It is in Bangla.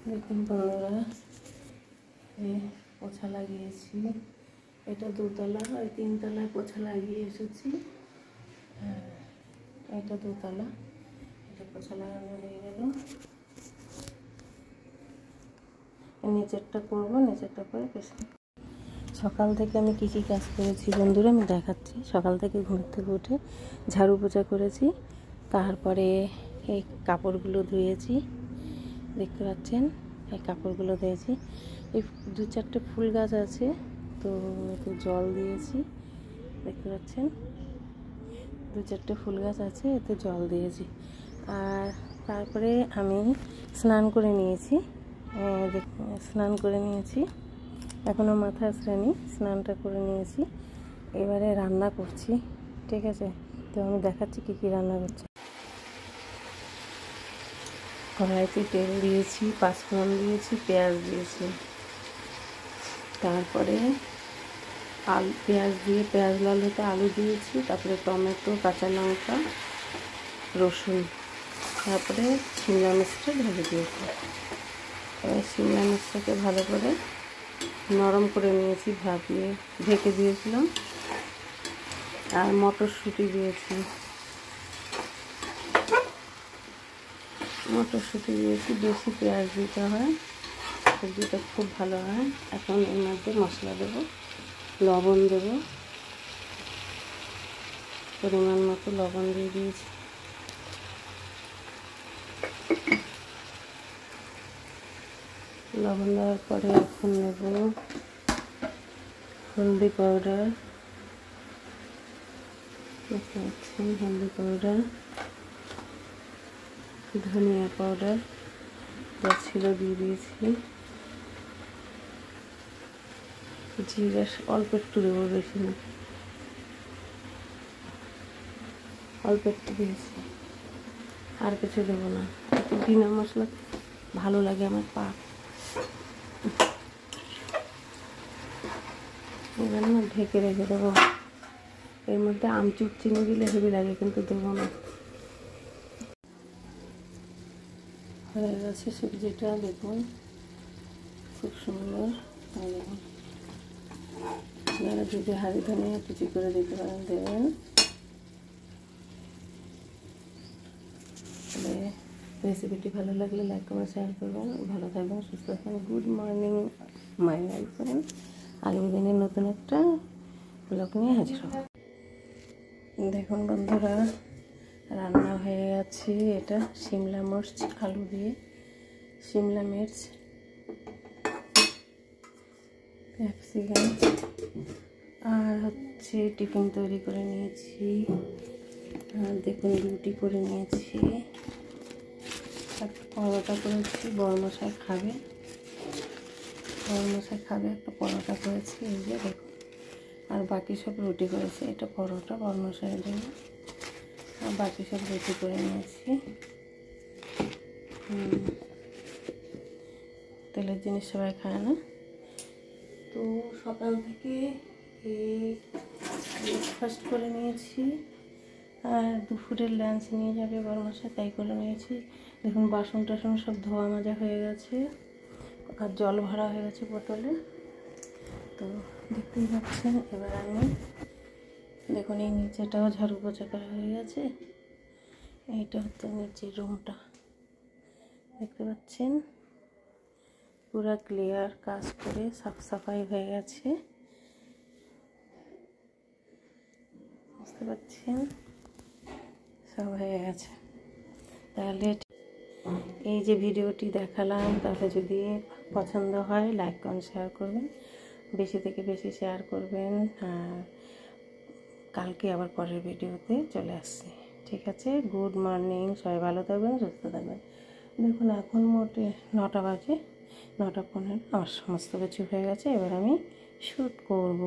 দেখুন বন্ধুরা, পোছা লাগিয়েছি। এটা দোতলা, আর তিনতলায় পোছা লাগিয়ে এসেছি। এটা দোতলা, এটা পোছা লাগানো হয়ে গেল। নিচেরটা করবো, নিচেরটা করে বেশি। সকাল থেকে আমি কী কী কাজ করেছি বন্ধুরা আমি দেখাচ্ছি। সকাল থেকে ঘুম থেকে উঠে ঝাড়ু পোছা করেছি, তারপরে এই কাপড়গুলো ধুয়েছি, দেখতে পাচ্ছেন এই কাপড়গুলো ধুয়েছি। এই 2-4টে ফুল গাছ আছে, তো একটু জল দিয়েছি, দেখতে পাচ্ছেন 2-4টে ফুল গাছ আছে, এতে জল দিয়েছি। আর তারপরে আমি স্নান করে নিয়েছি, এখনও মাথা আসেনি, স্নানটা করে নিয়েছি। এবারে রান্না করছি, ঠিক আছে? তো আমি দেখাচ্ছি কী কী রান্না করছি। কড়াইতে তেল দিয়েছি, পাঁচফোড়ন দিয়েছি, পেঁয়াজ দিয়েছি, তারপরে পেঁয়াজ দিয়ে পেঁয়াজ লাল হতে আলু দিয়েছি, তারপরে টমেটো, কাঁচা লঙ্কা, রসুন, তারপরে শিমলা মির্চটা ঢেলে দিয়েছি। এবার শিমলা মির্চটাকে ভালো করে নরম করে নিয়েছি, ভাপিয়ে ঢেকে দিয়েছিলাম। আর মটরশুঁটি দিয়েছি, বেশি পেঁয়াজ দিতে হয়, সবজিটা খুব ভালো হয়। এখন এর মধ্যে মশলা দেবো, লবণ দেবো, পরিমাণ মতো লবণ দিয়ে দিয়েছি। লবণ দেওয়ার পরে এখন নেব হলদি পাউডার, দেখতে পাচ্ছেন হলদি পাউডার, ধনিয়া পাউডার যা ছিল দিয়ে দিয়েছি, জিরা অল্প একটু দেবো, বেশি না, অল্প একটু দিয়েছি, আর কিছু দেবো না। একটু বিনা মশলা ভালো লাগে আমার পাক। এবার না ঢেকে রেখে দেবো। এর মধ্যে আমচুর চিনি দিলে হেভি লাগে, কিন্তু দেবো না। হয়ে গেছে সবজিটা, দেখুন খুব সুন্দর। আপনারা যদি হাঁড়ি ধনিয়া কুচি করে দিতে পারেন দেবেন। রেসিপিটি ভালো লাগলে লাইক কমেন্ট শেয়ার করবেন। ভালো থাকবেন, সুস্থ থাকবেন। গুড মর্নিং মাই লাইফ করেন। আগামী দিনের নতুন একটা ব্লগ নিয়ে হাজির হব। দেখুন বন্ধুরা, রান্না হয়ে গেছে। এটা শিমলা মির্চ আলু দিয়ে, শিমলা মির্চ, ক্যাপসিকাম, আর হচ্ছে টিফিন তৈরি করে নিয়েছি। আর দেখুন রুটি করে নিয়েছি, একটা পরোটা করেছি, বড়মশাই খাবে, একটা পরোটা করেছি, এই যে দেখুন। আর বাকি সব রুটি করেছি, এটা পরোটা বড়মশাইয়ের জন্য, আর বাকি সব রুটি করে নিয়েছি। তেলের জিনিস সবাই খায় না। তো সকাল থেকে ব্রেকফাস্ট করে নিয়েছি, আর দুপুরের লাঞ্চ নিয়ে যাবে বড়মশাই, তাই করে নিয়েছি। দেখুন বাসন টাসন সব ধোয়া মাজা হয়ে গেছে, আর জল ভরা হয়ে গেছে বোতলে, তো দেখতেই পাচ্ছেন। এবার আমি দেখুন এই নিচেটাও ঝাড়ু পোছা করা হয়ে গেছে। এইটা হচ্ছে নিচের রুমটা, দেখতে পাচ্ছেন পুরো ক্লিয়ার কাজ করে সাফ সাফাই হয়ে গেছে, বুঝতে পারছেন, সব হয়ে গেছে। তাহলে এই যে ভিডিওটি দেখালাম, তাহলে যদি পছন্দ হয় লাইক কমেন্ট শেয়ার করবেন, বেশি থেকে বেশি শেয়ার করবেন। কালকে আবার পরের ভিডিওতে চলে আসছি, ঠিক আছে? গুড মর্নিং, সবাই ভালো থাকবেন, সুস্থ থাকবেন। দেখুন এখন মোটে 9টা বাজে, 9টা 15, আমার সমস্ত কিছু হয়ে গেছে। এবার আমি শ্যুট করব।